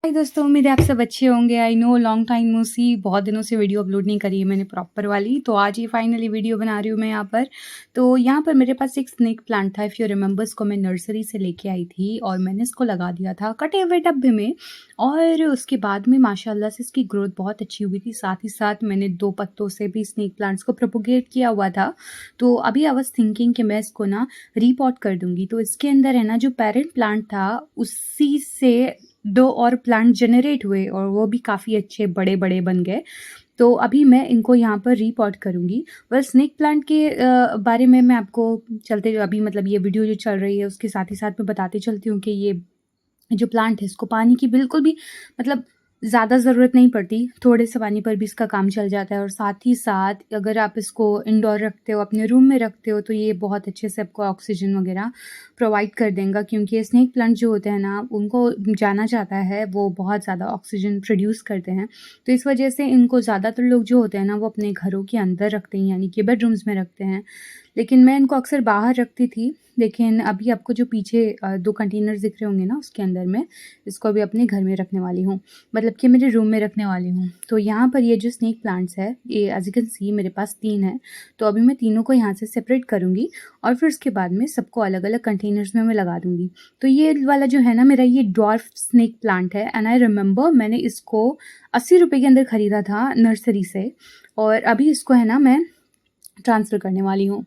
हाय दोस्तों, उम्मीद है आप सब अच्छे होंगे। I know long time no see, बहुत दिनों से वीडियो अपलोड नहीं करी है मैंने प्रॉपर वाली, तो आज ये फाइनली वीडियो बना रही हूँ मैं यहाँ पर। तो यहाँ पर मेरे पास एक स्नेक प्लांट था, इफ़ यू रिमेंबर, इसको मैं नर्सरी से लेके आई थी और मैंने इसको लगा दिया था कटे हुए डब्बे में। और उसके बाद में माशाल्लाह से इसकी ग्रोथ बहुत अच्छी हुई थी। साथ ही साथ मैंने 2 पत्तों से भी स्नेक प्लांट्स को प्रोपोगेट किया हुआ था। तो अभी आई वाज़ थिंकिंग कि मैं इसको ना रीपॉट कर दूँगी। तो इसके अंदर है ना, जो पेरेंट प्लांट था उसी से 2 और प्लांट जनरेट हुए और वो भी काफ़ी अच्छे बड़े-बड़े बन गए। तो अभी मैं इनको यहाँ पर रीपॉट करूँगी। बस स्नेक प्लांट के बारे में मैं आपको चलते अभी मतलब ये वीडियो जो चल रही है उसके साथ ही साथ मैं बताती चलती हूँ कि ये जो प्लांट है इसको पानी की बिल्कुल भी मतलब ज़्यादा ज़रूरत नहीं पड़ती, थोड़े से पानी पर भी इसका काम चल जाता है। और साथ ही साथ अगर आप इसको इंडोर रखते हो, अपने रूम में रखते हो, तो ये बहुत अच्छे से आपको ऑक्सीजन वगैरह प्रोवाइड कर देगा, क्योंकि स्नेक प्लांट जो होते हैं ना, उनको जाना जाता है वो बहुत ज़्यादा ऑक्सीजन प्रोड्यूस करते हैं। तो इस वजह से इनको ज़्यादातर लोग जो होते हैं ना, वो अपने घरों के अंदर रखते हैं, यानी कि बेडरूम्स में रखते हैं। लेकिन मैं इनको अक्सर बाहर रखती थी। लेकिन अभी आपको जो पीछे 2 कंटेनर्स दिख रहे होंगे ना, उसके अंदर मैं इसको अभी अपने घर में रखने वाली हूँ, मतलब कि मेरे रूम में रखने वाली हूँ। तो यहाँ पर ये जो स्नेक प्लांट्स है, ये एज़ यू कैन सी मेरे पास 3 हैं। तो अभी मैं तीनों को यहाँ से सेपरेट करूँगी और फिर उसके बाद में सबको अलग-अलग कंटेनर्स में मैं लगा दूँगी। तो ये वाला जो है ना मेरा, ये ड्वार्फ स्नेक प्लांट है एंड आई रिमेंबर मैंने इसको 80 रुपए के अंदर खरीदा था नर्सरी से, और अभी इसको है ना मैं ट्रांसफ़र करने वाली हूँ।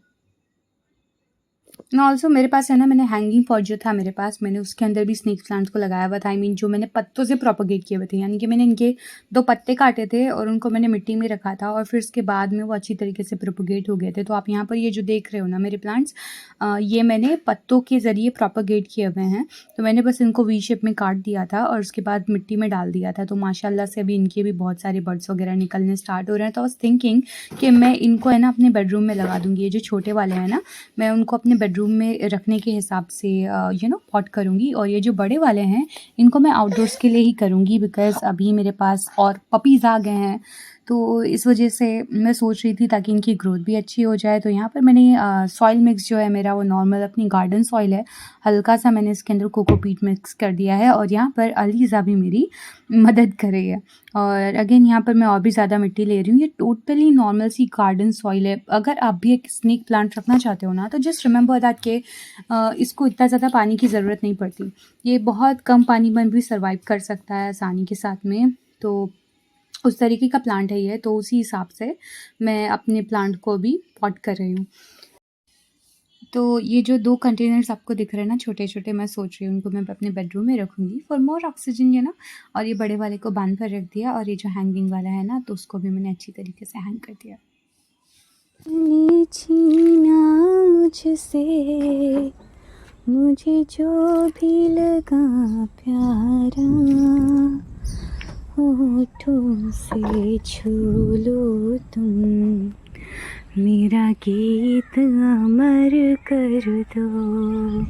ऑल्सो मेरे पास है ना, मैंने हैंगिंग पॉट जो था मेरे पास, मैंने उसके अंदर भी स्नेक प्लांट्स को लगाया हुआ था। आई मीन जो मैंने पत्तों से प्रोपोगेट किए हुए थे, यानी कि मैंने इनके 2 पत्ते काटे थे और उनको मैंने मिट्टी में रखा था और फिर उसके बाद में वो अच्छी तरीके से प्रोपोगेट हो गए थे। तो आप यहाँ पर ये जो देख रहे हो ना मेरे प्लांट्स, ये मैंने पत्तों के ज़रिए प्रोपोगेट किए हुए हैं। तो मैंने बस इनको वी शेप में काट दिया था और उसके बाद मिट्टी में डाल दिया था। तो माशाल्लाह से अभी इनके भी बहुत सारे बड्स वगैरह निकलने स्टार्ट हो रहे हैं। तो आई वाज़ थिंकिंग कि मैं इनको है ना अपने बेडरूम में लगा दूँगी। ये जो छोटे वाले हैं ना, मैं उनको अपने बेडरूम में रखने के हिसाब से पॉट करूँगी, और ये जो बड़े वाले हैं इनको मैं आउटडोर्स के लिए ही करूँगी, बिकॉज़ अभी मेरे पास और पपीज़ आ गए हैं। तो इस वजह से मैं सोच रही थी ताकि इनकी ग्रोथ भी अच्छी हो जाए। तो यहाँ पर मैंने सॉइल मिक्स जो है मेरा, वो नॉर्मल अपनी गार्डन सॉइल है। हल्का सा मैंने इसके अंदर कोकोपीट मिक्स कर दिया है और यहाँ पर अलीज़ा भी मेरी मदद कर रही है। और अगेन यहाँ पर मैं और भी ज़्यादा मिट्टी ले रही हूँ। ये टोटली नॉर्मल सी गार्डन सॉइल है। अगर आप भी एक स्नेक प्लांट रखना चाहते हो ना, तो जस्ट रिमेंबर दैट कि इसको इतना ज़्यादा पानी की ज़रूरत नहीं पड़ती। ये बहुत कम पानी में भी सर्वाइव कर सकता है आसानी के साथ में। तो उस तरीके का प्लांट है ये, तो उसी हिसाब से मैं अपने प्लांट को भी पॉट कर रही हूँ। तो ये जो 2 कंटेनर्स आपको दिख रहे हैं ना छोटे-छोटे, मैं सोच रही हूँ उनको मैं अपने बेडरूम में रखूँगी फॉर मोर ऑक्सीजन, और ये बड़े वाले को बाँध कर रख दिया, और ये जो हैंगिंग वाला है ना, तो उसको भी मैंने अच्छी तरीके से हैंग कर दिया। ने छीना मुझसे मुझे जो भी लगा प्यारा, होठों से छू लो तुम, मेरा गीत अमर कर दो।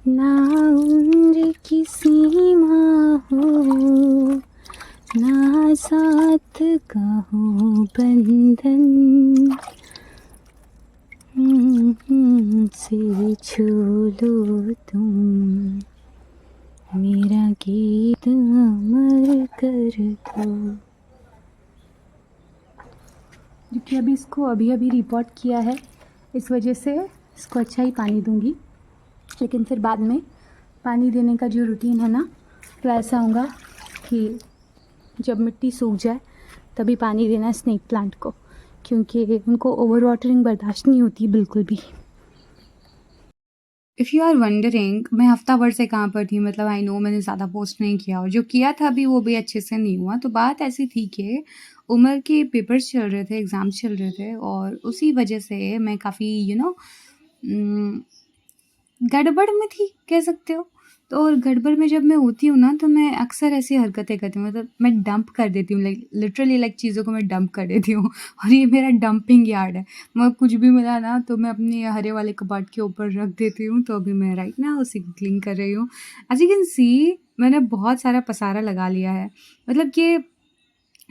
ना उम्र की सीमा हो, ना साथ का हो बंधन, से छू लो तुम, मेरा गीत अमर कर दो। क्योंकि अभी इसको अभी रिपोर्ट किया है, इस वजह से इसको अच्छा ही पानी दूँगी। लेकिन फिर बाद में पानी देने का जो रूटीन है ना, तो ऐसा होगा कि जब मिट्टी सूख जाए तभी पानी देना है स्नेक प्लांट को, क्योंकि उनको ओवर वाटरिंग बर्दाश्त नहीं होती बिल्कुल भी। इफ़ यू आर वंडरिंग, मैं हफ्ता भर से कहाँ पर थी, मतलब आई नो मैंने ज़्यादा पोस्ट नहीं किया, और जो किया था अभी वो भी अच्छे से नहीं हुआ। तो बात ऐसी थी कि उमर के पेपर्स चल रहे थे, एग्ज़ाम्स चल रहे थे, और उसी वजह से मैं काफ़ी गड़बड़ में थी, कह सकते हो। तो और गड़बड़ में जब मैं होती हूँ ना, तो मैं अक्सर ऐसी हरकतें करती हूँ, मतलब मैं डंप कर देती हूँ, लाइक लिटरली, लाइक चीज़ों को मैं डंप कर देती हूँ और ये मेरा डंपिंग यार्ड है। मैं कुछ भी मिला ना, तो मैं अपने हरे वाले कबाट के ऊपर रख देती हूँ। तो अभी मैं राइट नाउ उसी को क्लीन कर रही हूँ। एज़ यू कैन सी, मैंने बहुत सारा पसारा लगा लिया है, मतलब कि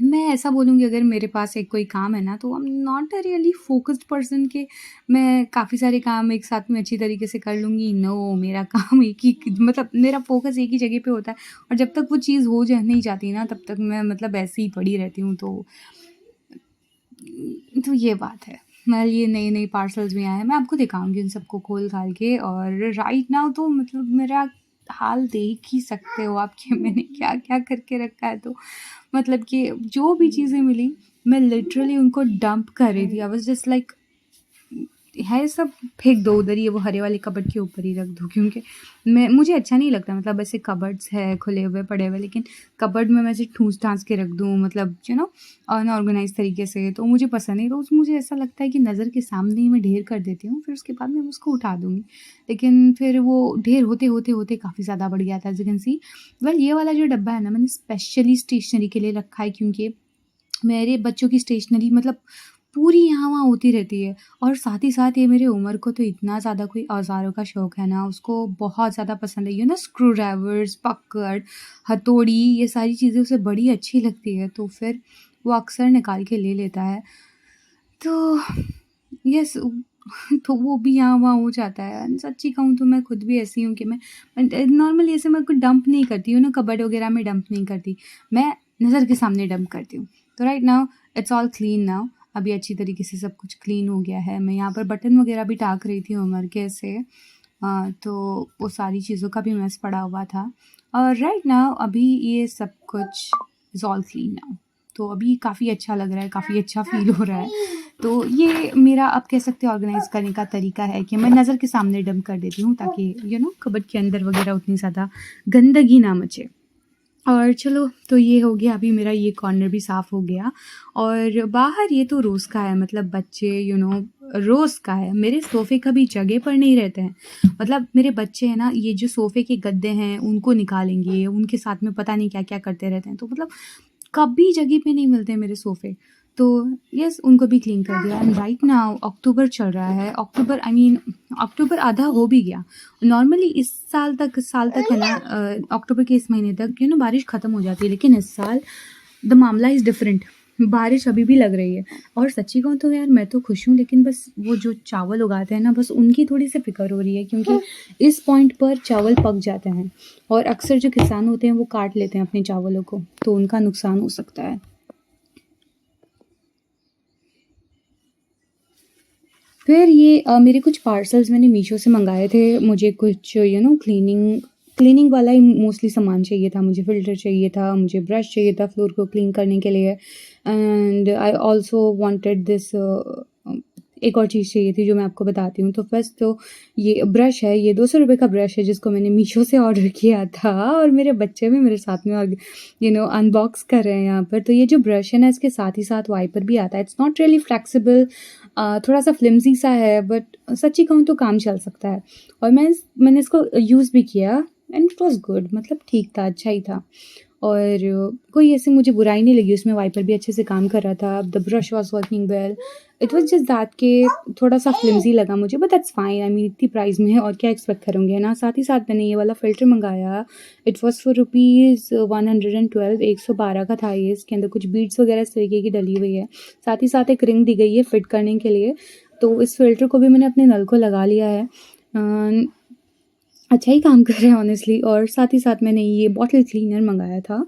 मैं ऐसा बोलूँगी अगर मेरे पास एक कोई काम है ना तो I am not a really focused person कि मैं काफ़ी सारे काम एक साथ में अच्छी तरीके से कर लूँगी। नो, मेरा काम एक ही मतलब मेरा फ़ोकस एक ही जगह पे होता है और जब तक वो चीज़ हो जा नहीं जाती ना तब तक मैं मतलब ऐसे ही पड़ी रहती हूँ। तो ये बात है। मैं ये नए-नए पार्सल्स भी आए हैं, मैं आपको दिखाऊँगी उन सबको खोल-खाल के और राइट नाउ तो मतलब मेरा हाल देख ही सकते हो आप कि मैंने क्या-क्या करके रखा है। तो मतलब कि जो भी चीज़ें मिली, मैं लिटरली उनको डंप कर रही थी। आई वाज़ जस्ट लाइक है सब फेंक दो उधर ही, वो हरे वाले कबर्ड के ऊपर ही रख दो क्योंकि मुझे अच्छा नहीं लगता मतलब ऐसे कबर्ड्स है खुले हुए पड़े हुए, लेकिन कबर्ड में मैं ऐसे ठूस-ठास के रख दूँ मतलब अनऑर्गेनाइज़ तरीके से, तो मुझे पसंद नहीं। तो मुझे ऐसा लगता है कि नज़र के सामने ही मैं ढेर कर देती हूँ, फिर उसके बाद मैं उसको उठा दूँगी। लेकिन फिर वो ढेर होते काफ़ी ज़्यादा बढ़ गया था as you can see. Well ये वाला जो डब्बा है ना मैंने स्पेशली स्टेशनरी के लिए रखा है क्योंकि मेरे बच्चों की स्टेशनरी मतलब पूरी यहाँ-वहाँ होती रहती है और साथ ही साथ ये मेरे उमर को तो इतना ज़्यादा कोई औज़ारों का शौक है ना, उसको बहुत ज़्यादा पसंद है। स्क्रू ड्राइवर्स, पकड़, हथौड़ी ये सारी चीज़ें उसे बड़ी अच्छी लगती है, तो फिर वो अक्सर निकाल के ले लेता है। तो यस तो वो भी यहाँ-वहाँ हो जाता है। सच्ची कहूँ तो मैं खुद भी ऐसी हूँ कि मैं नॉर्मली ऐसे मैं कुछ डंप नहीं करती हूँ ना, कबर्ड वगैरह में डंप नहीं करती। मैं नज़र के सामने डंप करती हूँ। तो right now it's all clean now. अभी अच्छी तरीके से सब कुछ क्लीन हो गया है। मैं यहाँ पर बटन वगैरह भी टाँक रही थी उमर के से तो वो सारी चीज़ों का भी मेस पड़ा हुआ था और राइट नाउ अभी ये सब कुछ इज़ ऑल क्लीन नाउ। तो अभी काफ़ी अच्छा लग रहा है, काफ़ी अच्छा फ़ील हो रहा है। तो ये मेरा आप कह सकते हैं ऑर्गेनाइज़ करने का तरीका है कि मैं नज़र के सामने डंप कर देती हूँ ताकि कबर्ड के अंदर वगैरह उतनी ज़्यादा गंदगी ना मचे। और चलो तो ये हो गया, अभी मेरा ये कॉर्नर भी साफ़ हो गया और बाहर ये तो रोज़ का है मतलब बच्चे रोज़ का है। मेरे सोफ़े कभी जगह पर नहीं रहते हैं। मतलब मेरे बच्चे हैं ना, ये जो सोफ़े के गद्दे हैं उनको निकालेंगे, उनके साथ में पता नहीं क्या-क्या करते रहते हैं। तो मतलब कभी जगह पे नहीं मिलते हैं मेरे सोफ़े। तो यस उनको भी क्लीन कर दिया एंड राइट नाउ अक्टूबर चल रहा है। अक्टूबर आधा हो भी गया। नॉर्मली इस साल तक है ना अक्टूबर के इस महीने तक बारिश ख़त्म हो जाती है, लेकिन इस साल द मामला इज़ डिफरेंट। बारिश अभी भी लग रही है और सच्ची कहूँ तो यार मैं तो खुश हूँ, लेकिन बस वो जो चावल उगाते हैं ना बस उनकी थोड़ी-सी फ़िक्र हो रही है क्योंकि इस पॉइंट पर चावल पक जाते हैं और अक्सर जो किसान होते हैं वो काट लेते हैं अपने चावलों को, तो उनका नुकसान हो सकता है। फिर ये मेरे कुछ पार्सल्स मैंने मीशो से मंगाए थे। मुझे कुछ क्लीनिंग वाला ही मोस्टली सामान चाहिए था। मुझे फ़िल्टर चाहिए था, मुझे ब्रश चाहिए था फ्लोर को क्लीन करने के लिए and I also wanted this एक और चीज़ चाहिए थी जो मैं आपको बताती हूँ। तो फर्स्ट तो ये ब्रश है, ये ₹200 का ब्रश है जिसको मैंने मीशो से ऑर्डर किया था और मेरे बच्चे भी मेरे साथ में अनबॉक्स कर रहे हैं यहाँ पर। तो ये जो ब्रश है ना इसके साथ ही साथ वाइपर भी आता है। इट्स नॉट रियली फ्लेक्सिबल, थोड़ा-सा फ्लिम्सी सा है बट सच्ची कहूँ तो काम चल सकता है और मैंने इसको यूज़ भी किया एंड इट वाज़ गुड, मतलब ठीक था, अच्छा ही था और कोई ऐसी मुझे बुराई नहीं लगी उसमें। वाइपर भी अच्छे से काम कर रहा था, the brush was working well. It was just that कि थोड़ा-सा फ्लिम्सी लगा मुझे, but that's fine. I mean इतनी प्राइस में है और क्या एक्सपेक्ट करोगे ना। साथ ही साथ मैंने ये वाला फ़िल्टर मँगाया। इट वाज़ फॉर रुपीज़ 112, 112 का था ये। इसके अंदर कुछ बीड्स वगैरह इस तरीके की डली हुई है। साथ ही साथ एक रिंग दी गई है फिट करने के लिए। तो इस फ़िल्टर को भी मैंने अपने नल को लगा लिया है। अच्छा ही काम कर रहा है ऑनेस्टली। और साथ ही साथ मैंने ये बॉटल क्लीनर मँगाया था।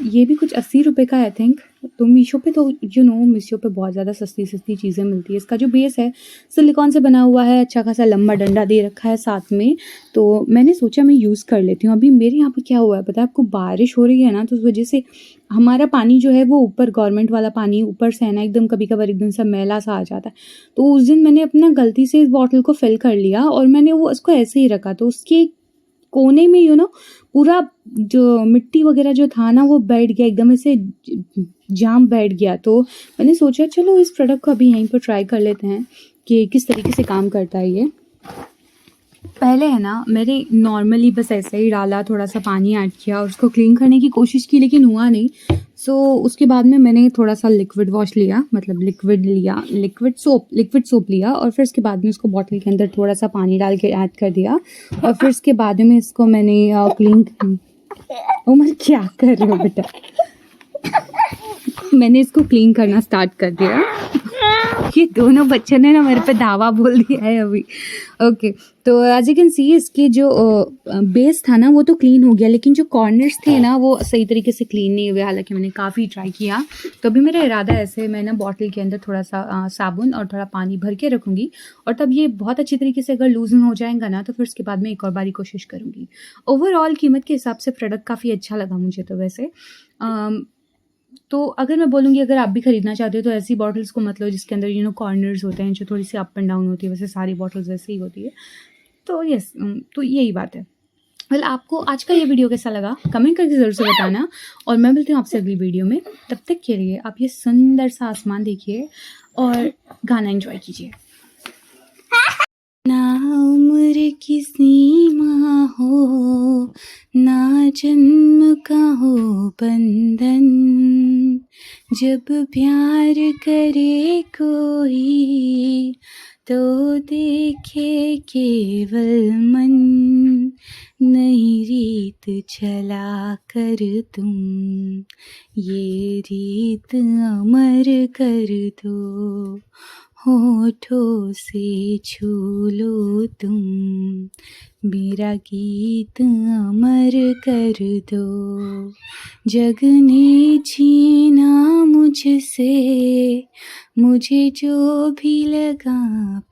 ये भी कुछ ₹80 का आई थिंक। तो मीशो पे तो मीशो पे बहुत ज़्यादा सस्ती चीज़ें मिलती है। इसका जो बेस है सिलिकॉन से बना हुआ है, अच्छा खासा लंबा डंडा दे रखा है साथ में। तो मैंने सोचा मैं यूज़ कर लेती हूँ। अभी मेरे यहाँ पे क्या हुआ है पता है आपको, बारिश हो रही है ना तो उस वजह से हमारा पानी जो है वो ऊपर गवर्नमेंट वाला पानी ऊपर से है ना एकदम कभी-कभार एकदम सा मैला सा आ जाता है। तो उस दिन मैंने अपना गलती से इस बॉटल को फिल कर लिया और मैंने वो उसको ऐसे ही रखा, तो उसके कोने में पूरा जो मिट्टी वगैरह जो था ना वो बैठ गया एकदम ऐसे जाम बैठ गया। तो मैंने सोचा चलो इस प्रोडक्ट को अभी यहीं पर ट्राई कर लेते हैं कि किस तरीके से काम करता है ये। पहले है ना मैंने नॉर्मली बस ऐसे ही डाला, थोड़ा-सा पानी ऐड किया और उसको क्लीन करने की कोशिश की लेकिन हुआ नहीं। सो उसके बाद में मैंने थोड़ा-सा लिक्विड वॉश लिया, मतलब लिक्विड सोप लिया और फिर उसके बाद में उसको बॉटल के अंदर थोड़ा-सा पानी डाल के ऐड कर दिया और फिर उसके बाद में इसको मैंने उमर क्या कर रहे हो बेटा? मैंने इसको क्लीन करना स्टार्ट कर दिया। ये दोनों बच्चों ने ना मेरे पे धावा बोल दिया है अभी। ओके, तो एज़ यू कैन सी इसके जो बेस था ना वो तो क्लीन हो गया, लेकिन जो कॉर्नर्स थे ना वो सही तरीके से क्लीन नहीं हुए, हालाँकि मैंने काफ़ी ट्राई किया। तो अभी मेरा इरादा ऐसे मैं ना बॉटल के अंदर थोड़ा-सा साबुन और थोड़ा पानी भर के रखूँगी, और तब ये बहुत अच्छी तरीके से अगर लूज़न हो जाएगा ना तो फिर उसके बाद मैं एक और बारी कोशिश करूँगी। ओवरऑल कीमत के हिसाब से प्रोडक्ट काफ़ी अच्छा लगा मुझे तो वैसे। तो अगर मैं बोलूँगी अगर आप भी खरीदना चाहते हो तो ऐसी बॉटल्स को मत लो जिसके अंदर कॉर्नर्स होते हैं, जो थोड़ी-सी अप एंड डाउन होती है, वैसे सारी बॉटल्स वैसे ही होती है। तो येस, तो यही बात है। वेल, आपको आज का ये वीडियो कैसा लगा कमेंट करके ज़रूर से बताना, और मैं मिलती हूँ आपसे अगली वीडियो में। तब तक के लिए आप ये सुंदर सा आसमान देखिए और गाना एन्जॉय कीजिए। ना उम्र की सीमा हो, ना जन्म का हो बंधन, जब प्यार करे कोई तो देखे केवल मन, नई रीत चला कर तुम ये रीत अमर कर दो, होठों से छू लो तुम मेरा गीत अमर कर दो, जग ने छीना मुझसे मुझे जो भी लगा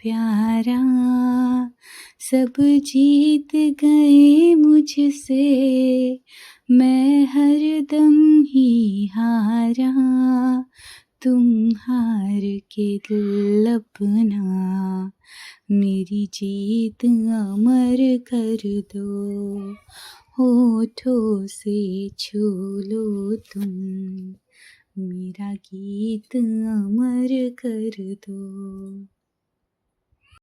प्यारा, सब जीत गए मुझसे मैं हरदम ही हारा, तुम हार के दिल अपना मेरी जीत अमर कर दो, होठों से छू लो तुम मेरा गीत अमर कर दो।